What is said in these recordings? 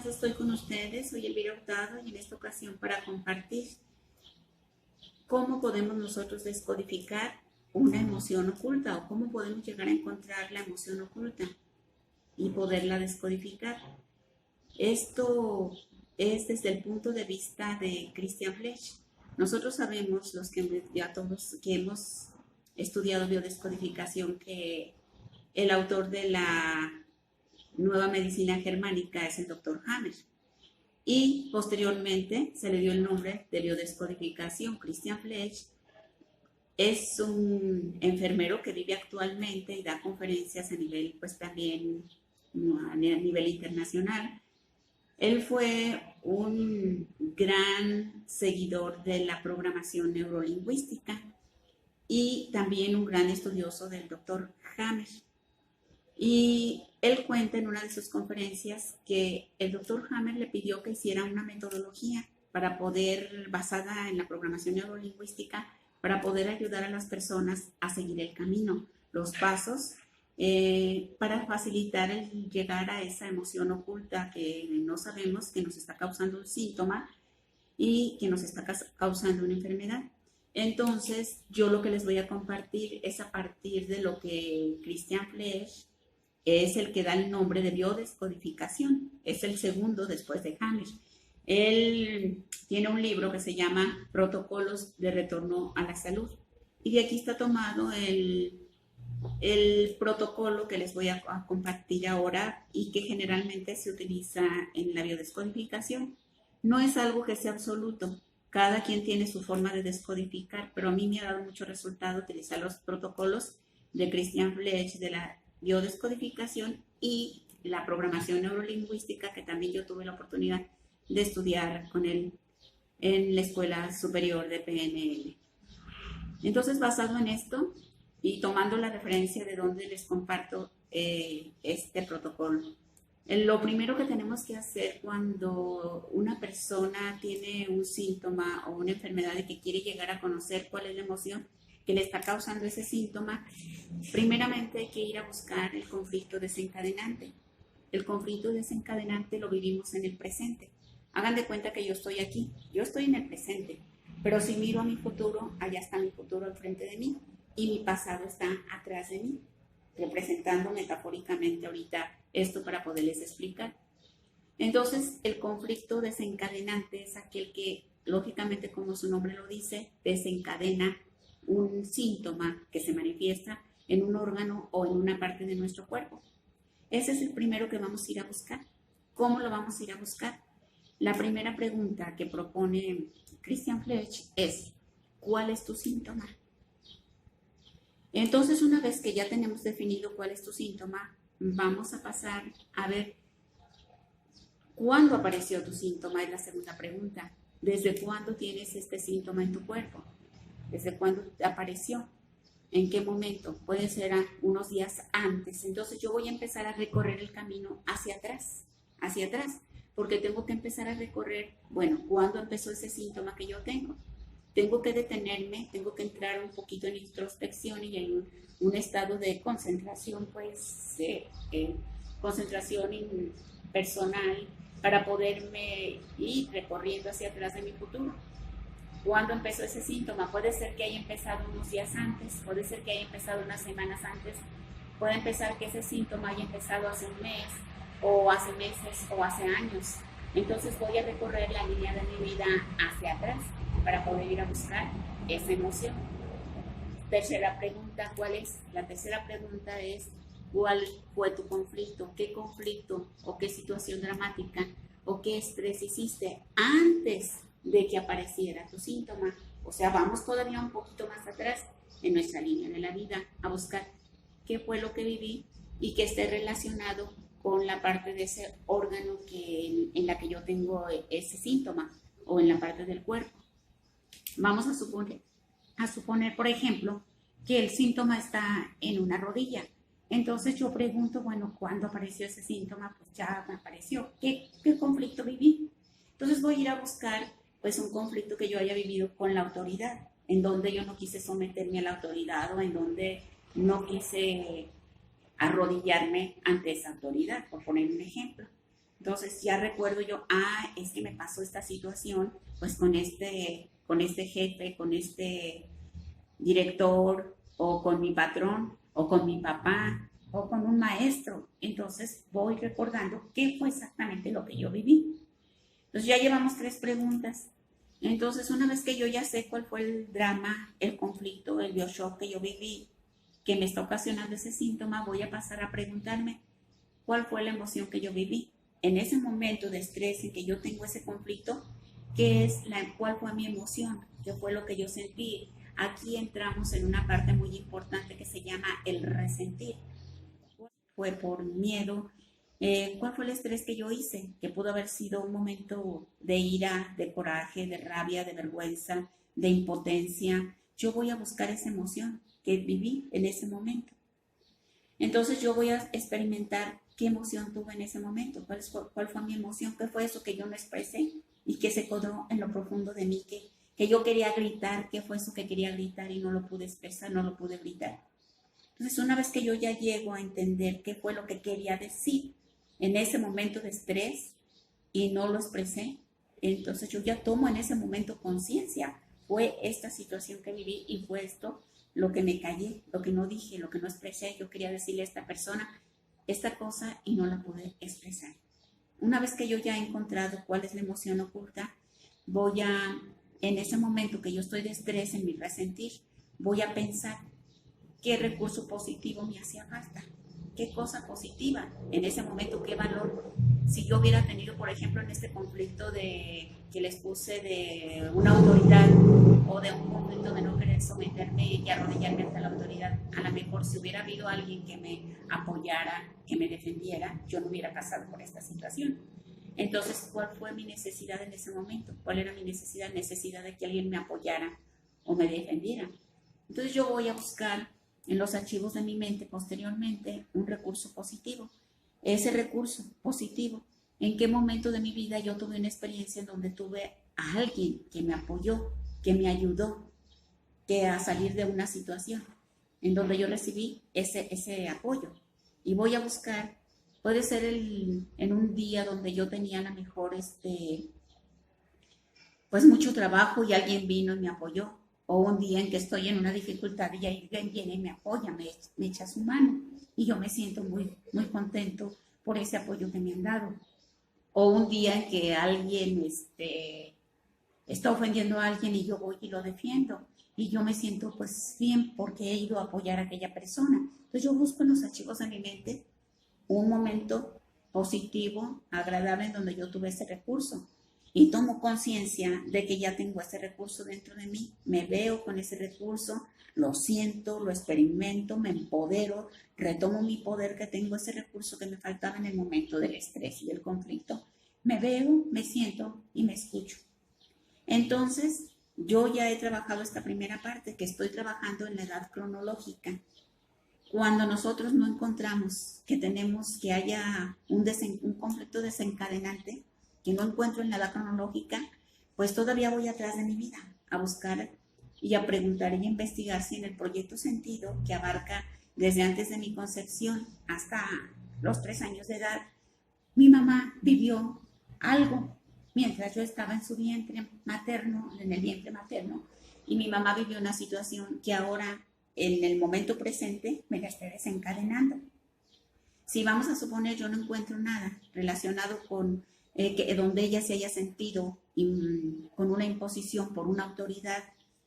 estoy con ustedes. Soy Elvira Hurtado y en esta ocasión para compartir cómo podemos nosotros descodificar una emoción oculta o cómo podemos llegar a encontrar la emoción oculta y poderla descodificar. Esto es desde el punto de vista de Christian Flesch. Nosotros sabemos, los que ya todos que hemos estudiado biodescodificación, que el autor de la nueva medicina germánica es el doctor Hammer. Y posteriormente se le dio el nombre de biodescodificación. Christian Flesch es un enfermero que vive actualmente y da conferencias a nivel, pues también a nivel internacional. Él fue un gran seguidor de la programación neurolingüística y también un gran estudioso del doctor Hammer. Y él cuenta en una de sus conferencias que el doctor Hammer le pidió que hiciera una metodología para poder, basada en la programación neurolingüística, para poder ayudar a las personas a seguir el camino, los pasos, para facilitar el llegar a esa emoción oculta que no sabemos, que nos está causando un síntoma y que nos está causando una enfermedad. Entonces, yo lo que les voy a compartir es a partir de lo que Christian Flesch es el que da el nombre de biodescodificación, es el segundo después de Hammer. Él tiene un libro que se llama Protocolos de Retorno a la Salud y de aquí está tomado el protocolo que les voy a compartir ahora y que generalmente se utiliza en la biodescodificación. No es algo que sea absoluto, cada quien tiene su forma de descodificar, pero a mí me ha dado mucho resultado utilizar los protocolos de Christian Flesch de la biodescodificación y la programación neurolingüística, que también yo tuve la oportunidad de estudiar con él en la Escuela Superior de PNL. Entonces, basado en esto y tomando la referencia de donde les comparto este protocolo, lo primero que tenemos que hacer cuando una persona tiene un síntoma o una enfermedad y que quiere llegar a conocer cuál es la emoción que le está causando ese síntoma, primeramente hay que ir a buscar el conflicto desencadenante. El conflicto desencadenante lo vivimos en el presente. Hagan de cuenta que yo estoy aquí, yo estoy en el presente, pero si miro a mi futuro, allá está mi futuro al frente de mí y mi pasado está atrás de mí, representando metafóricamente ahorita esto para poderles explicar. Entonces, el conflicto desencadenante es aquel que, lógicamente, como su nombre lo dice, desencadena un síntoma que se manifiesta en un órgano o en una parte de nuestro cuerpo. Ese es el primero que vamos a ir a buscar. ¿Cómo lo vamos a ir a buscar? La primera pregunta que propone Christian Flesch es: ¿cuál es tu síntoma? Entonces, una vez que ya tenemos definido cuál es tu síntoma, vamos a pasar a ver cuándo apareció tu síntoma. Es la segunda pregunta. ¿Desde cuándo tienes este síntoma en tu cuerpo? ¿Desde cuándo apareció? ¿En qué momento? Puede ser unos días antes. Entonces yo voy a empezar a recorrer el camino hacia atrás, porque tengo que empezar a recorrer, bueno, ¿cuándo empezó ese síntoma que yo tengo? Tengo que detenerme, tengo que entrar un poquito en introspección y en un estado de concentración, pues, concentración personal para poderme ir recorriendo hacia atrás de mi futuro. ¿Cuándo empezó ese síntoma? Puede ser que haya empezado unos días antes, puede ser que haya empezado unas semanas antes, puede empezar que ese síntoma haya empezado hace un mes, o hace meses, o hace años. Entonces voy a recorrer la línea de mi vida hacia atrás para poder ir a buscar esa emoción. Tercera pregunta, ¿cuál es? La tercera pregunta es: ¿cuál fue tu conflicto? ¿Qué conflicto o qué situación dramática o qué estrés hiciste antes de que apareciera tu síntoma? O sea, vamos todavía un poquito más atrás en nuestra línea de la vida a buscar qué fue lo que viví y que esté relacionado con la parte de ese órgano en la que yo tengo ese síntoma o en la parte del cuerpo. Vamos a suponer, por ejemplo, que el síntoma está en una rodilla. Entonces yo pregunto, bueno, ¿cuándo apareció ese síntoma? Pues ya me apareció. ¿Qué conflicto viví? Entonces voy a ir a buscar pues un conflicto que yo haya vivido con la autoridad, en donde yo no quise someterme a la autoridad o en donde no quise arrodillarme ante esa autoridad, por poner un ejemplo. Entonces ya recuerdo yo, es que me pasó esta situación, pues con este jefe, con este director, o con mi patrón, o con mi papá, o con un maestro. Entonces voy recordando qué fue exactamente lo que yo viví. Entonces ya llevamos 3 preguntas. Entonces una vez que yo ya sé cuál fue el drama, el conflicto, el bioshock que yo viví, que me está ocasionando ese síntoma, voy a pasar a preguntarme cuál fue la emoción que yo viví. En ese momento de estrés en que yo tengo ese conflicto, ¿cuál fue mi emoción? ¿Qué fue lo que yo sentí? Aquí entramos en una parte muy importante que se llama el resentir. ¿Fue por miedo? ¿Cuál fue el estrés que yo hice? Que pudo haber sido un momento de ira, de coraje, de rabia, de vergüenza, de impotencia. Yo voy a buscar esa emoción que viví en ese momento. Entonces yo voy a experimentar qué emoción tuve en ese momento, cuál fue mi emoción, qué fue eso que yo no expresé y que se quedó en lo profundo de mí, que yo quería gritar, qué fue eso que quería gritar y no lo pude expresar, no lo pude gritar. Entonces una vez que yo ya llego a entender qué fue lo que quería decir en ese momento de estrés y no lo expresé, entonces yo ya tomo en ese momento conciencia, fue esta situación que viví y fue esto lo que me callé, lo que no dije, lo que no expresé. Yo quería decirle a esta persona esta cosa y no la pude expresar. Una vez que yo ya he encontrado cuál es la emoción oculta, en ese momento que yo estoy de estrés, en mi resentir, voy a pensar qué recurso positivo me hacía falta, qué cosa positiva en ese momento, qué valor. Si yo hubiera tenido, por ejemplo, en este conflicto que les puse de una autoridad o de un conflicto de no querer someterme y arrodillarme ante la autoridad, a lo mejor si hubiera habido alguien que me apoyara, que me defendiera, yo no hubiera pasado por esta situación. Entonces, ¿cuál fue mi necesidad en ese momento? ¿Cuál era mi necesidad? Necesidad de que alguien me apoyara o me defendiera. Entonces yo voy a buscar en los archivos de mi mente posteriormente un recurso positivo. Ese recurso positivo, ¿en qué momento de mi vida yo tuve una experiencia en donde tuve a alguien que me apoyó, que me ayudó a salir de una situación, en donde yo recibí ese apoyo? Y voy a buscar, puede ser en un día donde yo tenía a lo mejor pues mucho trabajo y alguien vino y me apoyó, o un día en que estoy en una dificultad y alguien viene y me apoya, me echa su mano y yo me siento muy, muy contento por ese apoyo que me han dado. O un día en que alguien está ofendiendo a alguien y yo voy y lo defiendo y yo me siento pues bien porque he ido a apoyar a aquella persona. Entonces yo busco en los archivos de mi mente un momento positivo, agradable en donde yo tuve ese recurso y tomo conciencia de que ya tengo ese recurso dentro de mí, me veo con ese recurso, lo siento, lo experimento, me empodero, retomo mi poder que tengo, ese recurso que me faltaba en el momento del estrés y del conflicto. Me veo, me siento y me escucho. Entonces, yo ya he trabajado esta primera parte, que estoy trabajando en la edad cronológica. Cuando nosotros no encontramos que haya un conflicto desencadenante, que no encuentro en la edad cronológica, pues todavía voy atrás de mi vida a buscar y a preguntar y a investigar si en el proyecto Sentido, que abarca desde antes de mi concepción hasta los 3 años de edad, mi mamá vivió algo mientras yo estaba en su vientre materno, en el vientre materno, y mi mamá vivió una situación que ahora, en el momento presente, me la esté desencadenando. Si vamos a suponer yo no encuentro nada relacionado con donde ella se haya sentido con una imposición por una autoridad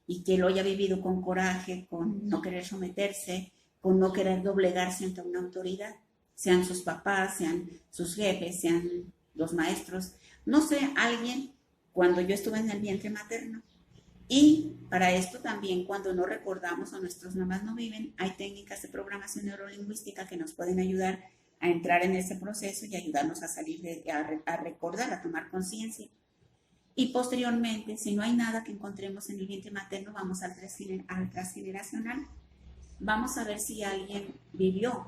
y que lo haya vivido con coraje, con no querer someterse, con no querer doblegarse ante una autoridad, sean sus papás, sean sus jefes, sean los maestros, no sé, alguien cuando yo estuve en el vientre materno. Y para esto también, cuando no recordamos o nuestras mamás no viven, hay técnicas de programación neurolingüística que nos pueden ayudar a entrar en ese proceso y ayudarnos a salir, a recordar, a tomar conciencia. Y posteriormente, si no hay nada que encontremos en el vientre materno, vamos al transgeneracional. Vamos a ver si alguien vivió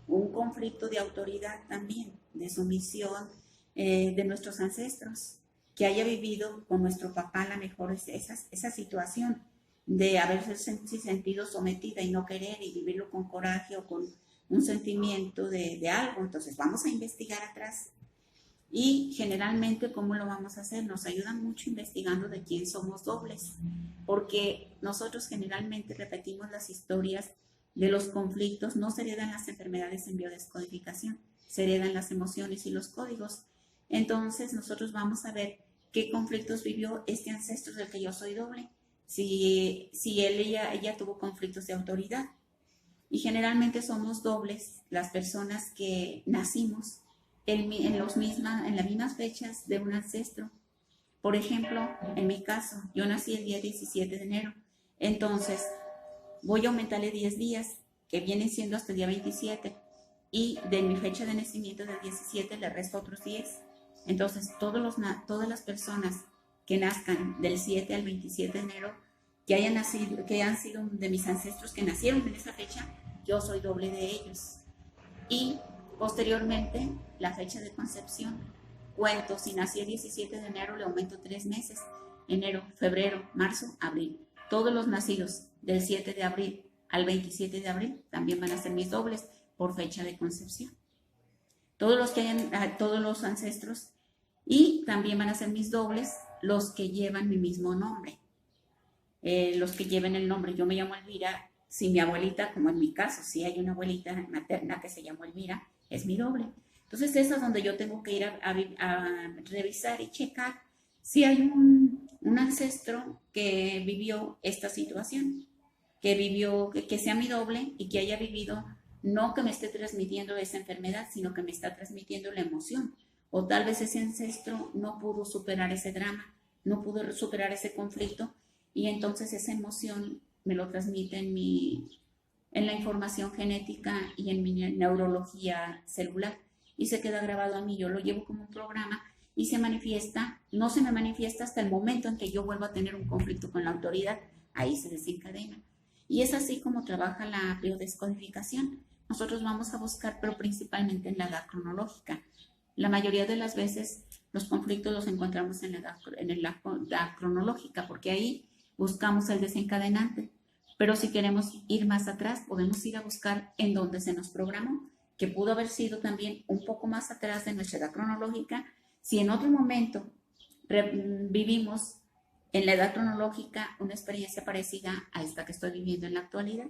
un conflicto de autoridad también, de sumisión de nuestros ancestros, que haya vivido con nuestro papá a lo mejor esa situación de haberse sentido sometida y no querer y vivirlo con coraje o con un sentimiento de algo. Entonces vamos a investigar atrás Y generalmente, ¿cómo lo vamos a hacer? Nos ayuda mucho investigando de quién somos dobles, porque nosotros generalmente repetimos las historias de los conflictos, no se heredan las enfermedades en biodescodificación, se heredan las emociones y los códigos. Entonces, nosotros vamos a ver qué conflictos vivió este ancestro del que yo soy doble, si ella tuvo conflictos de autoridad. Y generalmente somos dobles las personas que nacimos en las mismas fechas de un ancestro. Por ejemplo, en mi caso, yo nací el día 17 de enero. Entonces, voy a aumentarle 10 días, que vienen siendo hasta el día 27. Y de mi fecha de nacimiento del 17 le resto otros 10. Entonces, todas las personas que nazcan del 7 al 27 de enero, que han sido de mis ancestros que nacieron en esa fecha, yo soy doble de ellos. Y posteriormente, la fecha de concepción. Cuento, si nací el 17 de enero, le aumento 3 meses. Enero, febrero, marzo, abril. Todos los nacidos del 7 de abril al 27 de abril también van a ser mis dobles por fecha de concepción. Todos los ancestros, y también van a ser mis dobles los que llevan mi mismo nombre. Los que lleven el nombre, yo me llamo Elvira. Si mi abuelita, como en mi caso, si hay una abuelita materna que se llamó Elvira, es mi doble. Entonces, eso es donde yo tengo que ir a revisar y checar si hay un ancestro que vivió esta situación, que sea mi doble y que haya vivido, no que me esté transmitiendo esa enfermedad, sino que me está transmitiendo la emoción. O tal vez ese ancestro no pudo superar ese drama, no pudo superar ese conflicto, y entonces esa emoción me lo transmite en la información genética y en mi neurología celular, y se queda grabado a mí. Yo lo llevo como un programa y no se me manifiesta hasta el momento en que yo vuelvo a tener un conflicto con la autoridad, ahí se desencadena. Y es así como trabaja la biodescodificación. Nosotros vamos a buscar, pero principalmente en la edad cronológica. La mayoría de las veces los conflictos los encontramos en la edad cronológica, porque ahí buscamos el desencadenante. Pero si queremos ir más atrás, podemos ir a buscar en donde se nos programó, que pudo haber sido también un poco más atrás de nuestra edad cronológica. Si en otro momento vivimos en la edad cronológica una experiencia parecida a esta que estoy viviendo en la actualidad.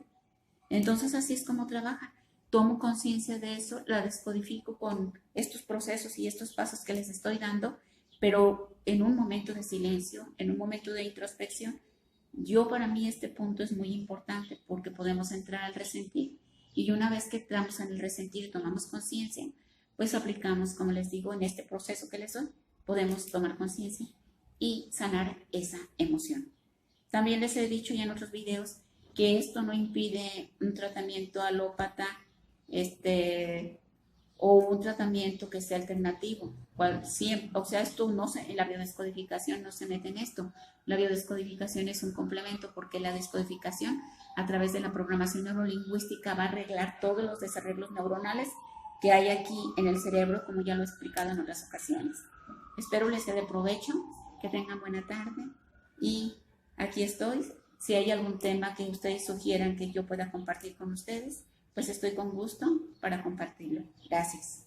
Entonces, así es como trabaja. Tomo conciencia de eso, la descodifico con estos procesos y estos pasos que les estoy dando, pero en un momento de silencio, en un momento de introspección. Para mí este punto es muy importante porque podemos entrar al resentir, y una vez que entramos en el resentir y tomamos conciencia, pues aplicamos, como les digo, en este proceso que les doy, podemos tomar conciencia y sanar esa emoción. También les he dicho ya en otros videos que esto no impide un tratamiento alópata o un tratamiento que sea alternativo. Esto no en la biodescodificación no se mete en esto. La biodescodificación es un complemento, porque la descodificación, a través de la programación neurolingüística, va a arreglar todos los desarreglos neuronales que hay aquí en el cerebro, como ya lo he explicado en otras ocasiones. Espero les sea de provecho, que tengan buena tarde, y aquí estoy. Si hay algún tema que ustedes sugieran que yo pueda compartir con ustedes, pues estoy con gusto para compartirlo. Gracias.